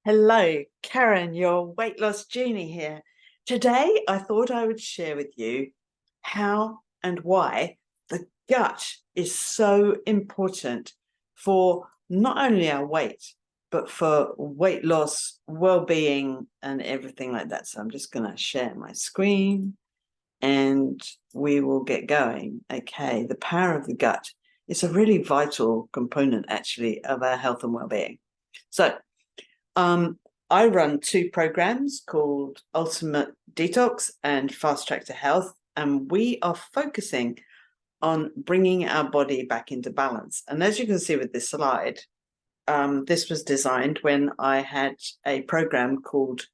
Hello, Karen, your weight loss genie here. Today, I thought I would share with you how and why the gut is so important for not only our weight, but for weight loss, well-being, and everything like that. So I'm just going to share my screen and we will get going. Okay, the power of the gut is a really vital component, actually, of our health and well-being. So um, I run two programs called Ultimate Detox and Fast Track to Health, and we are focusing on bringing our body back into balance. And as you can see with this slide, this was designed when I had a program called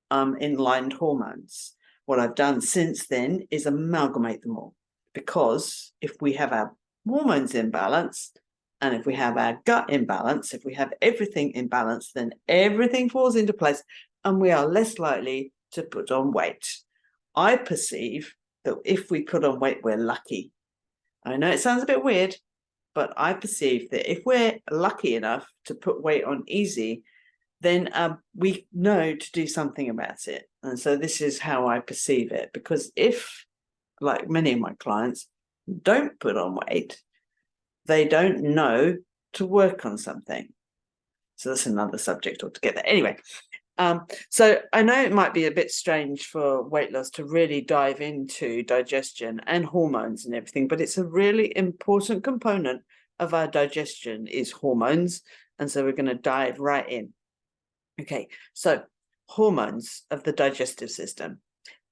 Inlined Hormones. What I've done since then is amalgamate them all, because if we have our hormones in balance, and if we have our gut in balance, if we have everything in balance, then everything falls into place and we are less likely to put on weight. I perceive that if we put on weight, we're lucky. I know it sounds a bit weird, but I perceive that if we're lucky enough to put weight on easy, then we know to do something about it. And so this is how I perceive it, because if, like many of my clients, don't put on weight, they don't know to work on something. So that's another subject altogether. Anyway, so I know it might be a bit strange for weight loss to really dive into digestion and hormones and everything, but it's a really important component of our digestion is hormones. And so we're going to dive right in. Okay, so hormones of the digestive system.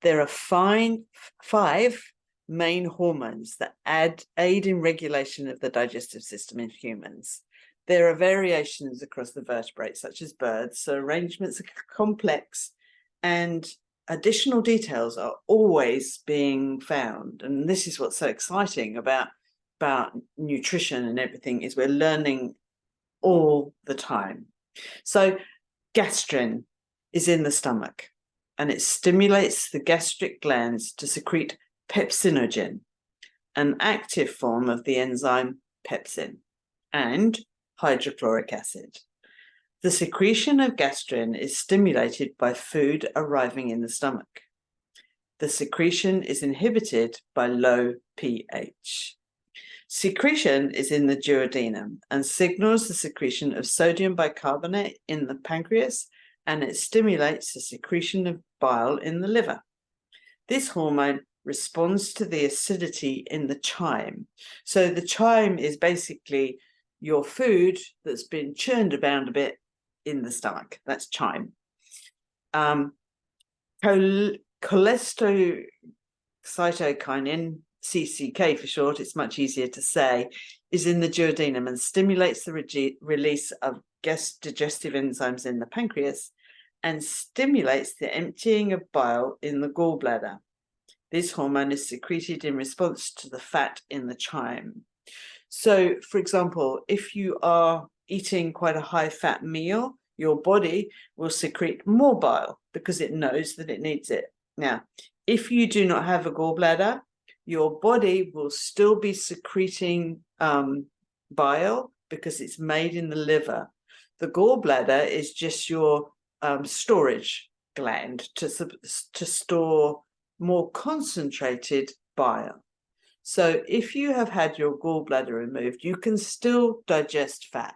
There are five main hormones that aid in regulation of the digestive system in humans. There are variations across the vertebrates, such as birds, so arrangements are complex and additional details are always being found. And this is what's so exciting about nutrition and everything, is we're learning all the time. So gastrin is in the stomach, and it stimulates the gastric glands to secrete pepsinogen, an active form of the enzyme pepsin, and hydrochloric acid. The secretion of gastrin is stimulated by food arriving in the stomach. The secretion is inhibited by low pH. Secretion is in the duodenum and signals the secretion of sodium bicarbonate in the pancreas, and it stimulates the secretion of bile in the liver. This hormone responds to the acidity in the chyme. So the chyme is basically your food that's been churned around a bit in the stomach. That's chyme. Cholestyrocytokinin, CCK for short, it's much easier to say, is in the duodenum and stimulates the release of digestive enzymes in the pancreas and stimulates the emptying of bile in the gallbladder. This hormone is secreted in response to the fat in the chyme. So, for example, if you are eating quite a high-fat meal, your body will secrete more bile because it knows that it needs it. Now, if you do not have a gallbladder, your body will still be secreting bile because it's made in the liver. The gallbladder is just your storage gland to store more concentrated bile. So if you have had your gallbladder removed, you can still digest fat,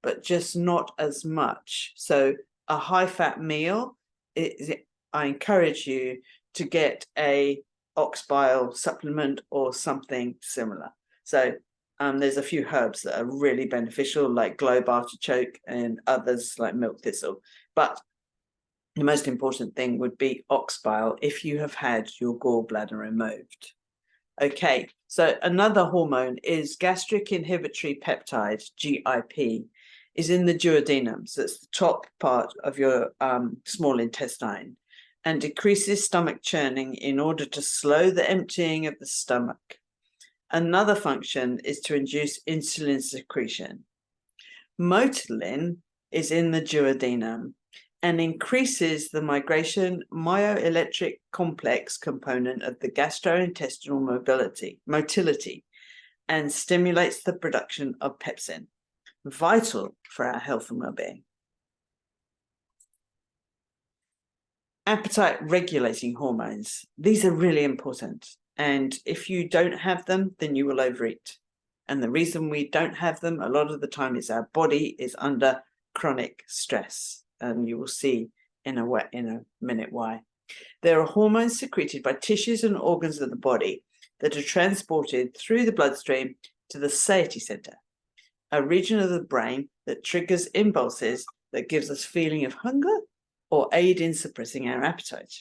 but just not as much. So a high-fat meal, I encourage you to get a ox bile supplement or something similar. So there's a few herbs that are really beneficial, like globe artichoke and others like milk thistle. But the most important thing would be ox bile if you have had your gallbladder removed. Okay, so another hormone is gastric inhibitory peptide, GIP, is in the duodenum. So it's the top part of your small intestine, and decreases stomach churning in order to slow the emptying of the stomach. Another function is to induce insulin secretion. Motilin is in the duodenum and increases the migration myoelectric complex component of the gastrointestinal motility and stimulates the production of pepsin, vital for our health and well-being. appetite regulating hormones. These are really important. And if you don't have them, then you will overeat. And the reason we don't have them a lot of the time is our body is under chronic stress. And you will see in a minute why. There are hormones secreted by tissues and organs of the body that are transported through the bloodstream to the satiety center, a region of the brain that triggers impulses that gives us feeling of hunger or aid in suppressing our appetite.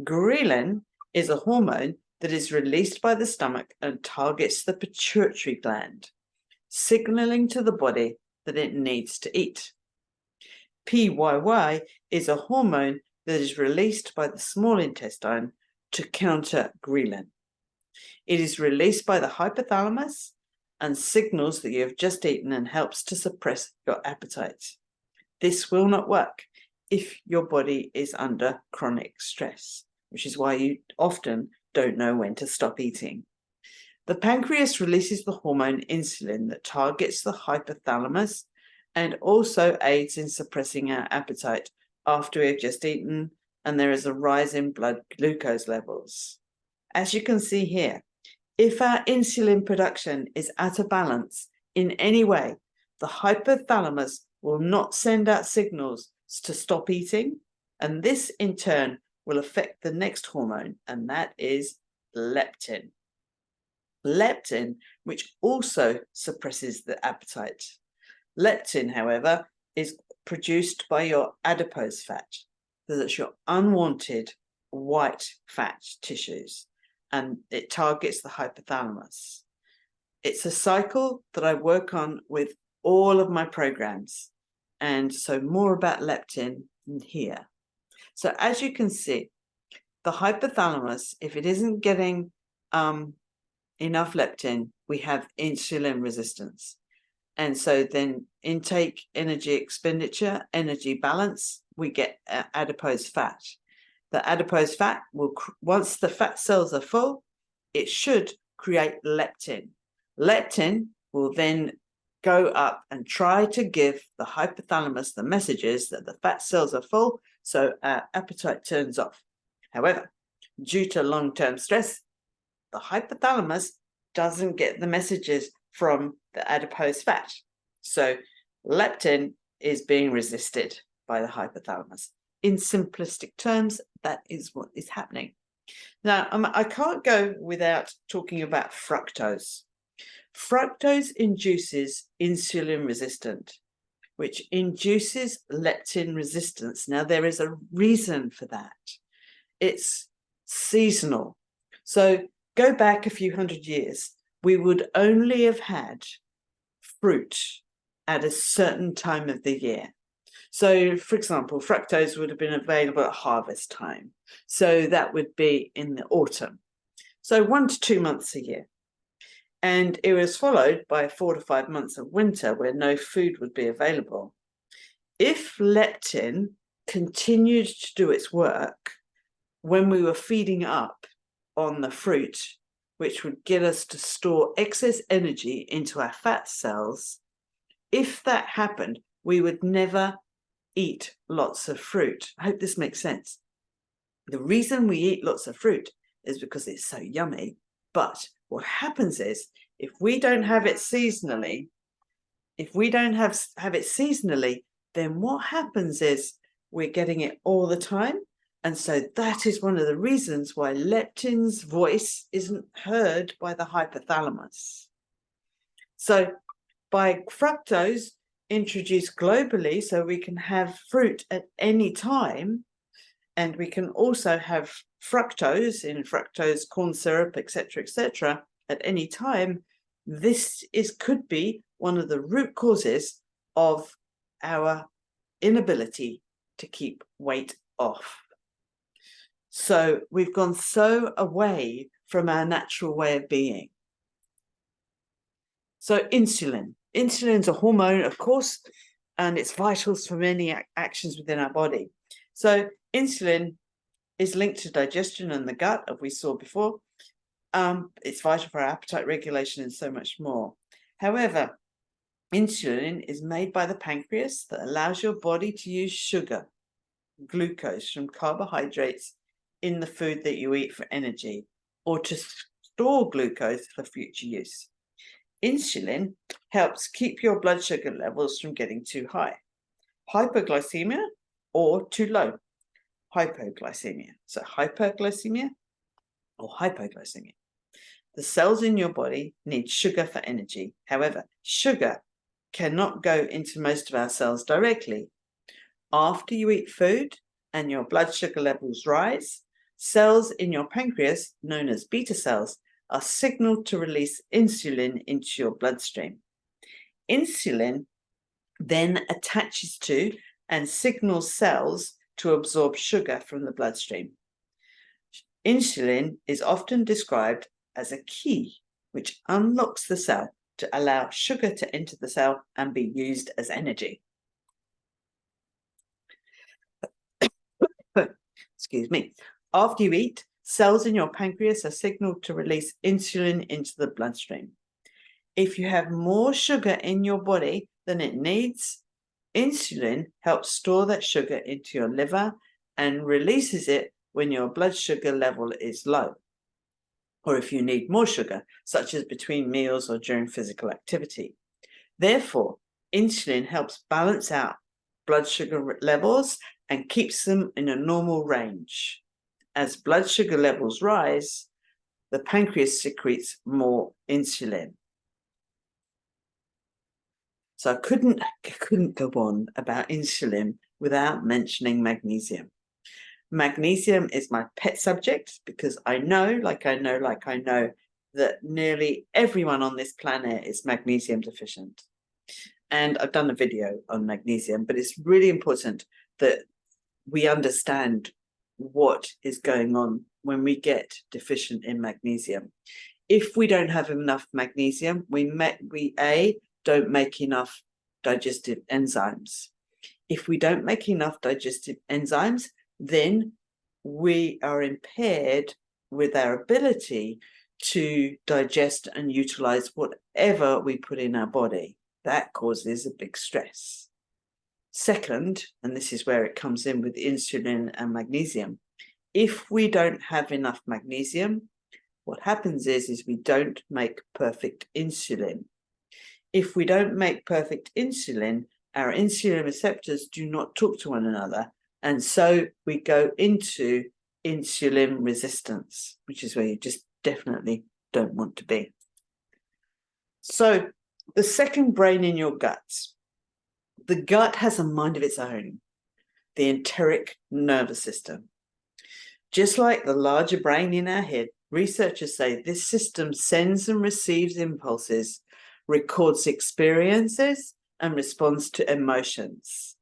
Ghrelin is a hormone that is released by the stomach and targets the pituitary gland, signaling to the body that it needs to eat. PYY is a hormone that is released by the small intestine to counter ghrelin. It is released by the hypothalamus and signals that you have just eaten and helps to suppress your appetite. This will not work if your body is under chronic stress, which is why you often don't know when to stop eating. The pancreas releases the hormone insulin that targets the hypothalamus and also aids in suppressing our appetite after we've just eaten, and there is a rise in blood glucose levels. As you can see here, if our insulin production is out of balance in any way, the hypothalamus will not send out signals to stop eating, and this in turn will affect the next hormone, and that is leptin. Leptin, which also suppresses the appetite. Leptin, however, is produced by your adipose fat. So that's your unwanted white fat tissues, and it targets the hypothalamus. It's a cycle that I work on with all of my programs. And so more about leptin here. So as you can see, the hypothalamus, if it isn't getting enough leptin, we have insulin resistance. And so then intake, energy expenditure, energy balance, we get adipose fat. The adipose fat will, once the fat cells are full, it should create leptin. Leptin will then go up and try to give the hypothalamus the messages that the fat cells are full, so our appetite turns off. However, due to long-term stress, the hypothalamus doesn't get the messages from the adipose fat. So leptin is being resisted by the hypothalamus. In simplistic terms, that is what is happening. Now, I can't go without talking about fructose. Fructose induces insulin resistance, which induces leptin resistance. Now, there is a reason for that. It's seasonal. So go back a few hundred years, we would only have had fruit at a certain time of the year. So, for example, fructose would have been available at harvest time. So that would be in the autumn. So 1 to 2 months a year. And it was followed by 4 to 5 months of winter where no food would be available. If leptin continued to do its work when we were feeding up on the fruit, which would get us to store excess energy into our fat cells, if that happened, we would never eat lots of fruit. I hope this makes sense. The reason we eat lots of fruit is because it's so yummy. But what happens is, if we don't have it seasonally, then what happens is we're getting it all the time. And so that is one of the reasons why leptin's voice isn't heard by the hypothalamus. So by fructose introduced globally, so we can have fruit at any time, and we can also have fructose in fructose corn syrup, etc., at any time, this could be one of the root causes of our inability to keep weight off. So we've gone so away from our natural way of being. So insulin. Insulin's a hormone, of course, and it's vital for many actions within our body. So insulin is linked to digestion and the gut, as we saw before. It's vital for our appetite regulation and so much more. However, insulin is made by the pancreas that allows your body to use sugar. glucose from carbohydrates in the food that you eat for energy, or to store glucose for future use. Insulin helps keep your blood sugar levels from getting too high, hypoglycemia, or too low, hypoglycemia. So hyperglycemia or hypoglycemia. The cells in your body need sugar for energy. However, sugar cannot go into most of our cells directly. After you eat food and your blood sugar levels rise, cells in your pancreas, known as beta cells, are signaled to release insulin into your bloodstream. Insulin then attaches to and signals cells to absorb sugar from the bloodstream. Insulin is often described as a key which unlocks the cell to allow sugar to enter the cell and be used as energy. Excuse me. After you eat, cells in your pancreas are signaled to release insulin into the bloodstream. If you have more sugar in your body than it needs, insulin helps store that sugar into your liver and releases it when your blood sugar level is low, or if you need more sugar, such as between meals or during physical activity. Therefore, insulin helps balance out blood sugar levels and keeps them in a normal range. As blood sugar levels rise, the pancreas secretes more insulin. So I couldn't go on about insulin without mentioning magnesium. Magnesium is my pet subject because I know that nearly everyone on this planet is magnesium deficient. And I've done a video on magnesium, but it's really important that we understand what is going on when we get deficient in magnesium. If we don't have enough magnesium, we don't make enough digestive enzymes. If we don't make enough digestive enzymes, then we are impaired with our ability to digest and utilize whatever we put in our body. That causes a big stress. Second, and this is where it comes in with insulin and magnesium, if we don't have enough magnesium, what happens is we don't make perfect insulin. If we don't make perfect insulin, our insulin receptors do not talk to one another, and so we go into insulin resistance, which is where you just definitely don't want to be. So the second brain in your guts. The gut has a mind of its own, the enteric nervous system. Just like the larger brain in our head, researchers say this system sends and receives impulses, records experiences, and responds to emotions.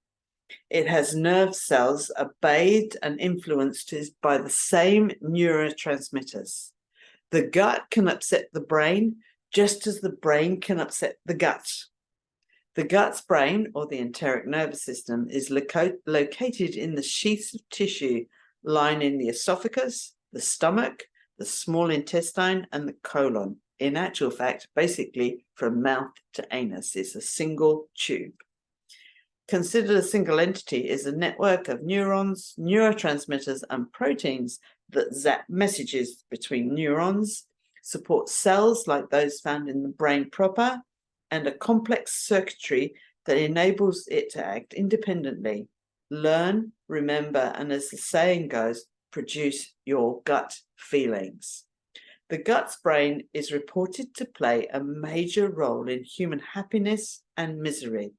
It has nerve cells are bathed and influenced by the same neurotransmitters. The gut can upset the brain just as the brain can upset the gut. The gut's brain, or the enteric nervous system, is located in the sheaths of tissue lining the esophagus, the stomach, the small intestine, and the colon. In actual fact, basically from mouth to anus, it's a single tube. Considered a single entity is a network of neurons, neurotransmitters, and proteins that zap messages between neurons, support cells like those found in the brain proper, and a complex circuitry that enables it to act independently, learn, remember, and as the saying goes, produce your gut feelings. The gut's brain is reported to play a major role in human happiness and misery.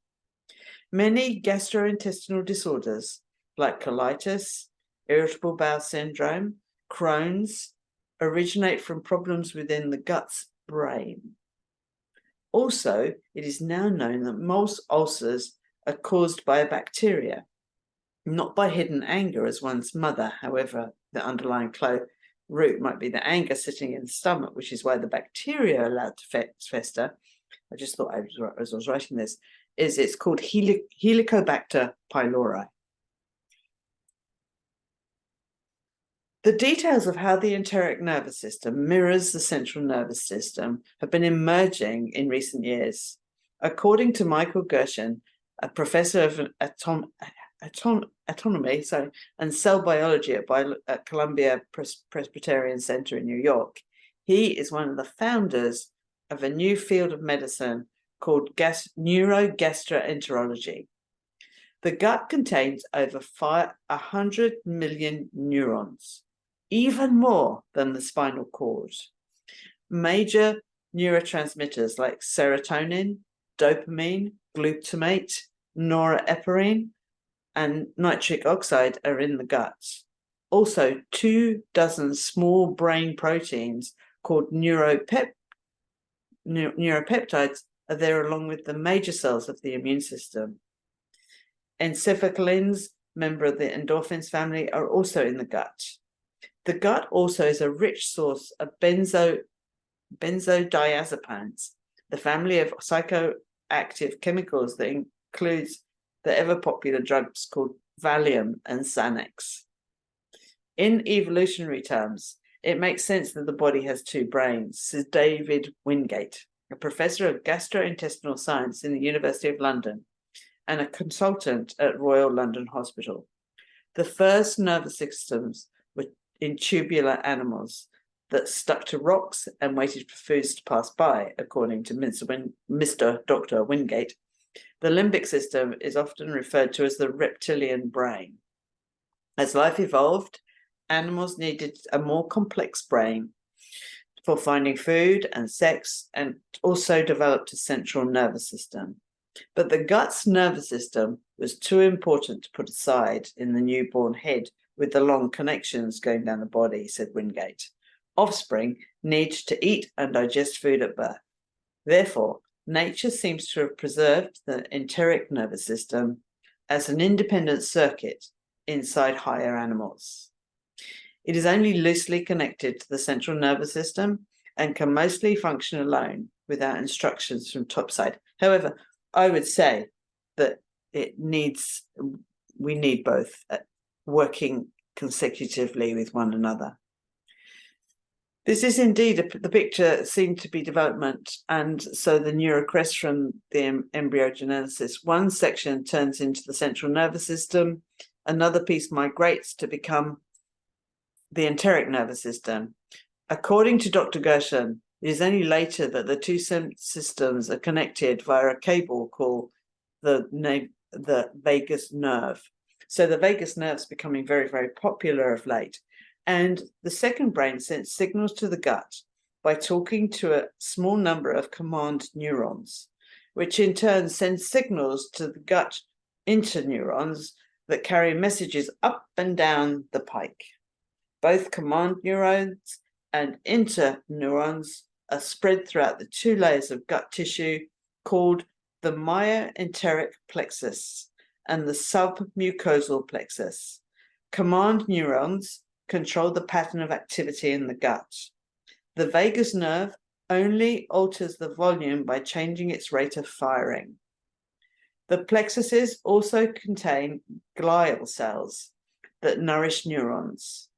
Many gastrointestinal disorders, like colitis, irritable bowel syndrome, Crohn's, originate from problems within the gut's brain. Also, it is now known that most ulcers are caused by a bacteria, not by hidden anger as one's mother. However, the underlying root might be the anger sitting in the stomach, which is why the bacteria are allowed to fester. I just thought as I was writing this, it's called Helicobacter pylori. The details of how the enteric nervous system mirrors the central nervous system have been emerging in recent years. According to Michael Gershon, a professor of autonomy, and cell biology at Columbia Presbyterian Center in New York. He is one of the founders of a new field of medicine called neurogastroenterology. The gut contains over 100 million neurons, even more than the spinal cord. Major neurotransmitters like serotonin, dopamine, glutamate, norepinephrine, and nitric oxide are in the gut. Also, 24 small brain proteins called neuropeptides are there along with the major cells of the immune system. Encéphalins, member of the endorphins family, are also in the gut. The gut also is a rich source of benzodiazepines, the family of psychoactive chemicals that includes the ever-popular drugs called Valium and Xanax. In evolutionary terms, it makes sense that the body has two brains, says David Wingate, a professor of gastrointestinal science in the University of London and a consultant at Royal London Hospital. The first nervous systems were in tubular animals that stuck to rocks and waited for foods to pass by, according to Dr. Wingate. The limbic system is often referred to as the reptilian brain. As life evolved, animals needed a more complex brain for finding food and sex, and also developed a central nervous system. But the gut's nervous system was too important to put aside in the newborn head with the long connections going down the body, said Wingate. Offspring need to eat and digest food at birth. Therefore, nature seems to have preserved the enteric nervous system as an independent circuit inside higher animals. It is only loosely connected to the central nervous system and can mostly function alone without instructions from topside. However, I would say that we need both working consecutively with one another. This is indeed the picture seemed to be development, and so the neurocrest from the embryogenesis. One section turns into the central nervous system, another piece migrates to become the enteric nervous system. According to Dr. Gershon, it is only later that the two systems are connected via a cable called the vagus nerve. So the vagus nerve is becoming very, very popular of late. And the second brain sends signals to the gut by talking to a small number of command neurons, which in turn sends signals to the gut interneurons that carry messages up and down the pike. Both command neurons and interneurons are spread throughout the two layers of gut tissue called the myoenteric plexus and the submucosal plexus. Command neurons control the pattern of activity in the gut. The vagus nerve only alters the volume by changing its rate of firing. The plexuses also contain glial cells that nourish neurons,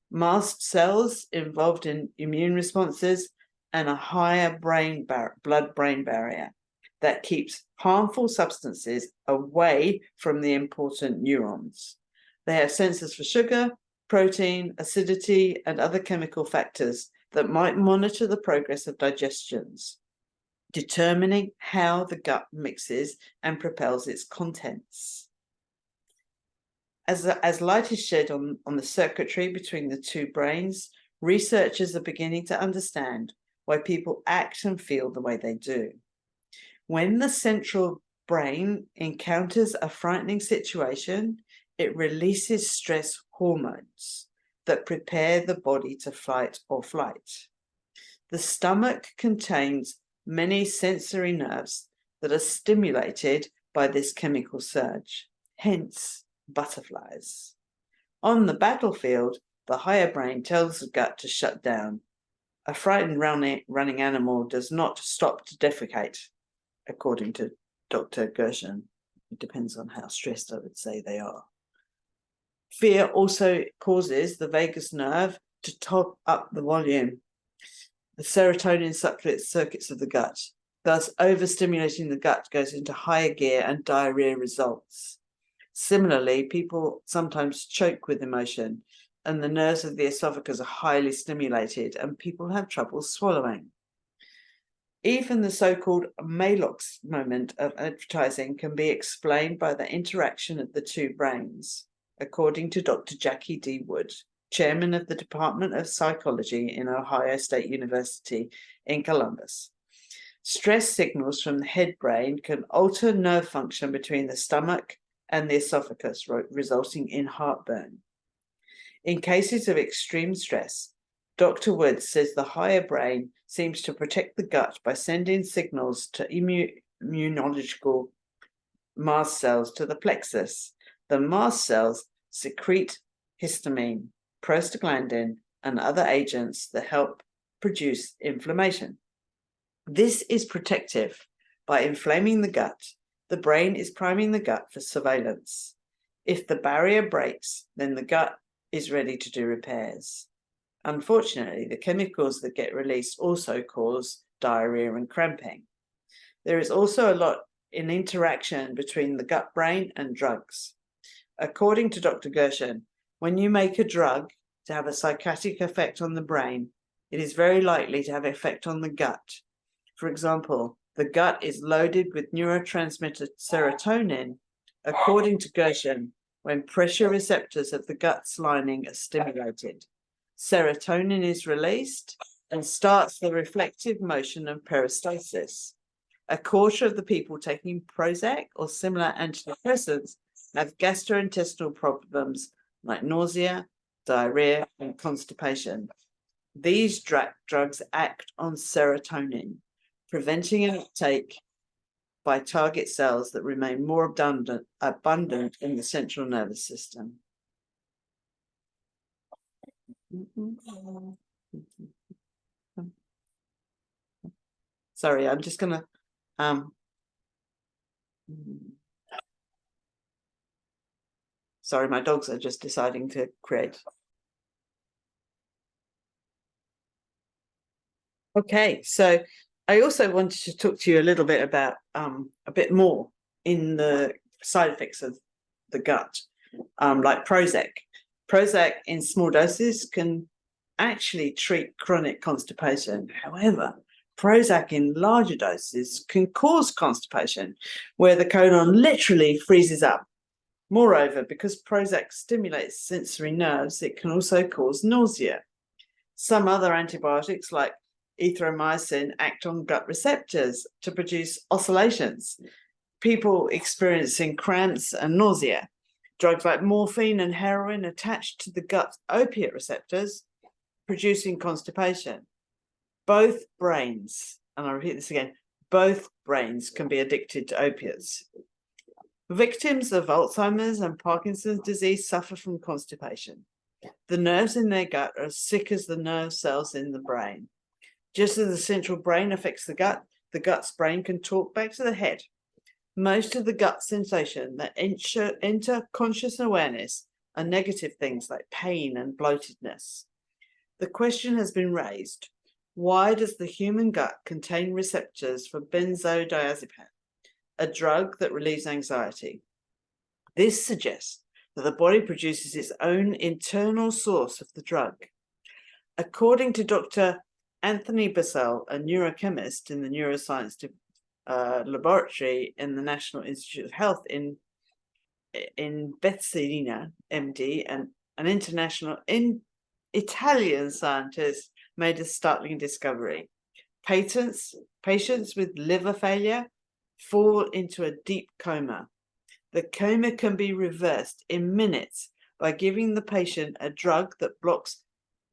mast cells involved in immune responses, and a higher blood-brain barrier that keeps harmful substances away from the important neurons. They have sensors for sugar, protein, acidity, and other chemical factors that might monitor the progress of digestions, determining how the gut mixes and propels its contents. As light is shed on the circuitry between the two brains, researchers are beginning to understand why people act and feel the way they do. When the central brain encounters a frightening situation, it releases stress hormones that prepare the body to fight or flight. The stomach contains many sensory nerves that are stimulated by this chemical surge, hence butterflies. On the battlefield, the higher brain tells the gut to shut down. A frightened running animal does not stop to defecate, according to Dr. Gershon. It depends on how stressed I would say they are. Fear also causes the vagus nerve to top up the volume, the serotonin circuits of the gut. Thus, overstimulating the gut goes into higher gear and diarrhea results. Similarly, people sometimes choke with emotion, and the nerves of the esophagus are highly stimulated, and people have trouble swallowing. Even the so-called Maalox moment of advertising can be explained by the interaction of the two brains, according to Dr. Jackie D. Wood, chairman of the Department of Psychology in Ohio State University in Columbus. Stress signals from the head brain can alter nerve function between the stomach and the esophagus, resulting in heartburn. In cases of extreme stress, Dr. Woods says the higher brain seems to protect the gut by sending signals to immunological mast cells to the plexus. The mast cells secrete histamine, prostaglandin, and other agents that help produce inflammation. This is protective. By inflaming the gut, the brain is priming the gut for surveillance. If the barrier breaks, then the gut is ready to do repairs. Unfortunately, the chemicals that get released also cause diarrhea and cramping. There is also a lot in interaction between the gut brain and drugs. According to Dr. Gershon, when you make a drug to have a psychotic effect on the brain, it is very likely to have an effect on the gut. For example, the gut is loaded with neurotransmitter serotonin, according to Gershon, when pressure receptors of the gut's lining are stimulated. Serotonin is released and starts the reflective motion of peristalsis. A quarter of the people taking Prozac or similar antidepressants have gastrointestinal problems like nausea, diarrhea, and constipation. These drugs act on serotonin, preventing an uptake by target cells that remain more abundant in the central nervous system. Sorry, I'm just going to sorry, my dogs are just deciding to create. Okay, so I also wanted to talk to you a little bit about a bit more in the side effects of the gut, like Prozac. Prozac in small doses can actually treat chronic constipation. However, Prozac in larger doses can cause constipation, where the colon literally freezes up. Moreover, because Prozac stimulates sensory nerves, it can also cause nausea. Some other antibiotics, like erythromycin, act on gut receptors to produce oscillations, people experiencing cramps and nausea. Drugs like morphine and heroin attach to the gut opiate receptors, producing constipation. Both brains, and I'll repeat this again, both brains can be addicted to opiates. Victims of Alzheimer's and Parkinson's disease suffer from constipation. The nerves in their gut are as sick as the nerve cells in the brain. Just as the central brain affects the gut's brain can talk back to the head. Most of the gut sensation that enter conscious awareness are negative things like pain and bloatedness. The question has been raised, why does the human gut contain receptors for benzodiazepine, a drug that relieves anxiety? This suggests that the body produces its own internal source of the drug. According to Dr. Anthony Bassel, a neurochemist in the neuroscience laboratory in the National Institute of Health in Bethesda, MD, and an Italian scientist made a startling discovery. Patients with liver failure fall into a deep coma. The coma can be reversed in minutes by giving the patient a drug that blocks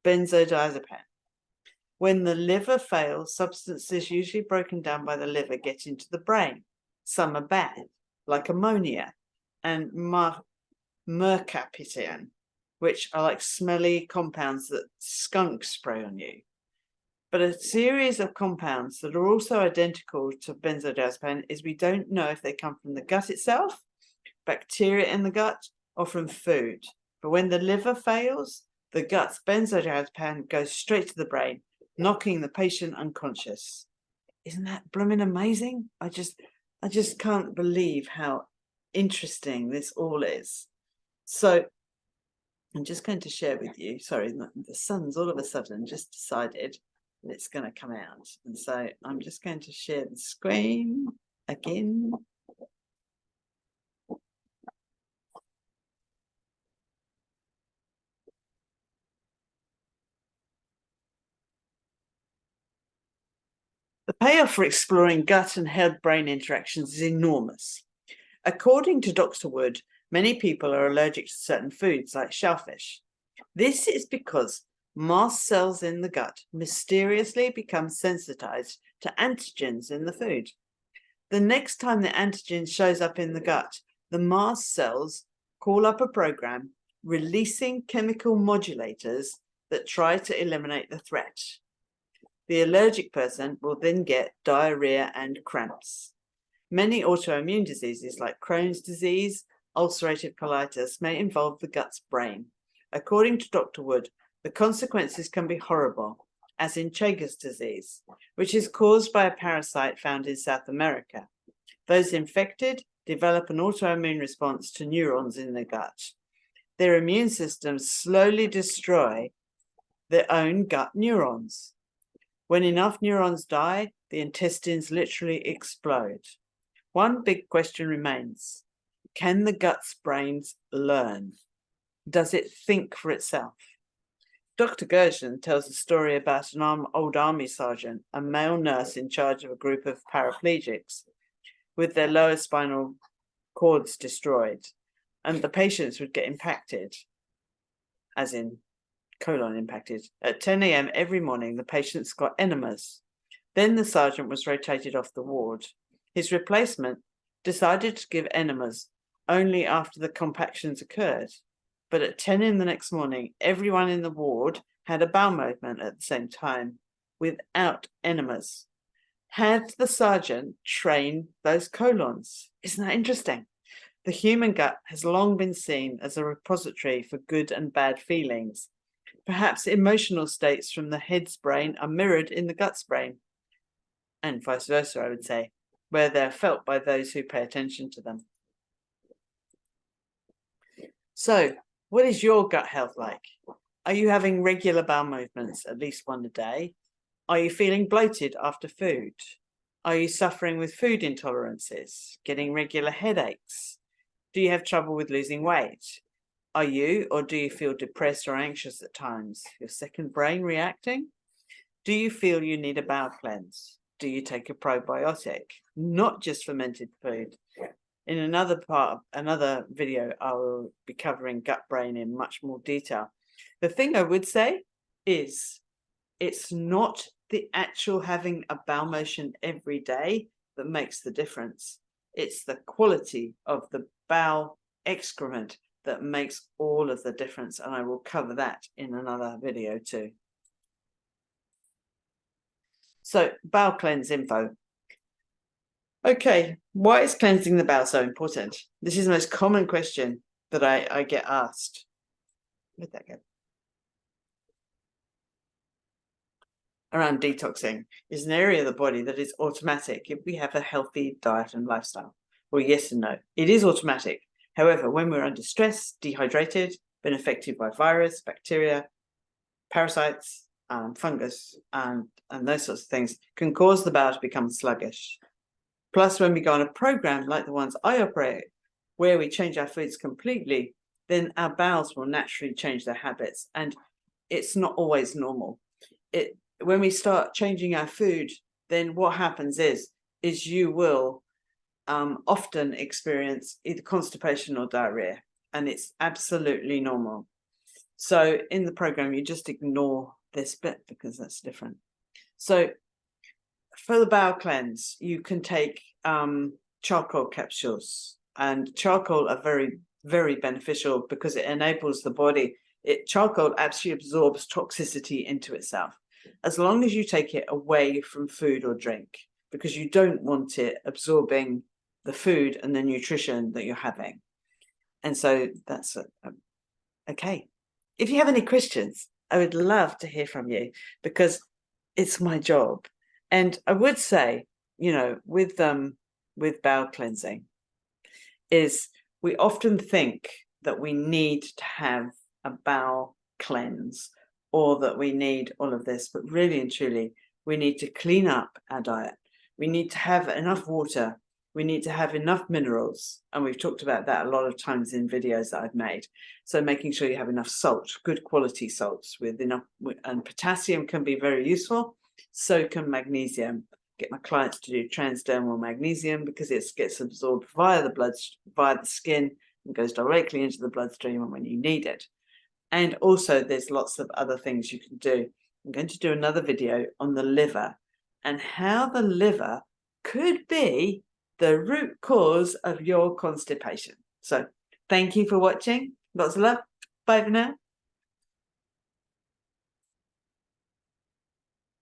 benzodiazepine. When the liver fails, substances usually broken down by the liver get into the brain. Some are bad, like ammonia and mercaptan, which are like smelly compounds that skunks spray on you. But a series of compounds that are also identical to benzodiazepine is we don't know if they come from the gut itself, bacteria in the gut, or from food. But when the liver fails, the gut's benzodiazepine goes straight to the brain, knocking the patient unconscious. Isn't that blooming amazing? I just can't believe how interesting this all is. So I'm just going to share with you, sorry, the sun's all of a sudden just decided that it's going to come out. And so I'm just going to share the screen again. The payoff for exploring gut and head-brain interactions is enormous. According to Dr. Wood, many people are allergic to certain foods like shellfish. This is because mast cells in the gut mysteriously become sensitized to antigens in the food. The next time the antigen shows up in the gut, the mast cells call up a program releasing chemical modulators that try to eliminate the threat. The allergic person will then get diarrhea and cramps. Many autoimmune diseases like Crohn's disease, ulcerative colitis may involve the gut's brain. According to Dr. Wood, the consequences can be horrible, as in Chagas disease, which is caused by a parasite found in South America. Those infected develop an autoimmune response to neurons in the gut. Their immune systems slowly destroy their own gut neurons. When enough neurons die, the intestines literally explode. One big question remains. Can the gut's brains learn? Does it think for itself? Dr. Gershon tells a story about an old army sergeant, a male nurse in charge of a group of paraplegics with their lower spinal cords destroyed, and the patients would get impacted, as in colon impacted. At 10 a.m. every morning, the patients got enemas. Then the sergeant was rotated off the ward. His replacement decided to give enemas only after the compactions occurred. But at 10 in the next morning, everyone in the ward had a bowel movement at the same time without enemas. Had the sergeant trained those colons? Isn't that interesting? The human gut has long been seen as a repository for good and bad feelings. Perhaps emotional states from the head's brain are mirrored in the gut's brain, and vice versa, I would say, where they're felt by those who pay attention to them. So, what is your gut health like? Are you having regular bowel movements, at least one a day? Are you feeling bloated after food? Are you suffering with food intolerances, getting regular headaches? Do you have trouble with losing weight? Are you or do you feel depressed or anxious at times? Your second brain reacting? Do you feel you need a bowel cleanse? Do you take a probiotic? Not just fermented food. In another video, I will be covering gut brain in much more detail. The thing I would say is it's not the actual having a bowel motion every day that makes the difference. It's the quality of the bowel excrement that makes all of the difference, and I will cover that in another video too. So, bowel cleanse info. Okay, why is cleansing the bowel so important? This is the most common question that I get asked. Where'd that go? Around detoxing is an area of the body that is automatic if we have a healthy diet and lifestyle. Well, yes and no. It is automatic. However, when we're under stress, dehydrated, been affected by virus, bacteria, parasites, fungus, and those sorts of things, can cause the bowel to become sluggish. Plus, when we go on a program like the ones I operate, where we change our foods completely, then our bowels will naturally change their habits, and it's not always normal. When we start changing our food, then what happens is you will often experience either constipation or diarrhea, and it's absolutely normal. So in the program, you just ignore this bit because that's different. So for the bowel cleanse, you can take charcoal capsules, and charcoal are very, very beneficial because it enables the body. Charcoal actually absorbs toxicity into itself, as long as you take it away from food or drink, because you don't want it absorbing the food and the nutrition that you're having. And so that's okay. If you have any questions, I would love to hear from you, because it's my job. And I would say, you know, with bowel cleansing, is we often think that we need to have a bowel cleanse or that we need all of this, but really and truly, we need to clean up our diet. We need to have enough water. We need to have enough minerals. And we've talked about that a lot of times in videos that I've made. So making sure you have enough salt, good quality salts with enough, and potassium can be very useful. So can magnesium. Get my clients to do transdermal magnesium because it gets absorbed via the blood, via the skin, and goes directly into the bloodstream when you need it. And also there's lots of other things you can do. I'm going to do another video on the liver and how the liver could be the root cause of your constipation. So thank you for watching. Lots of love. Bye for now.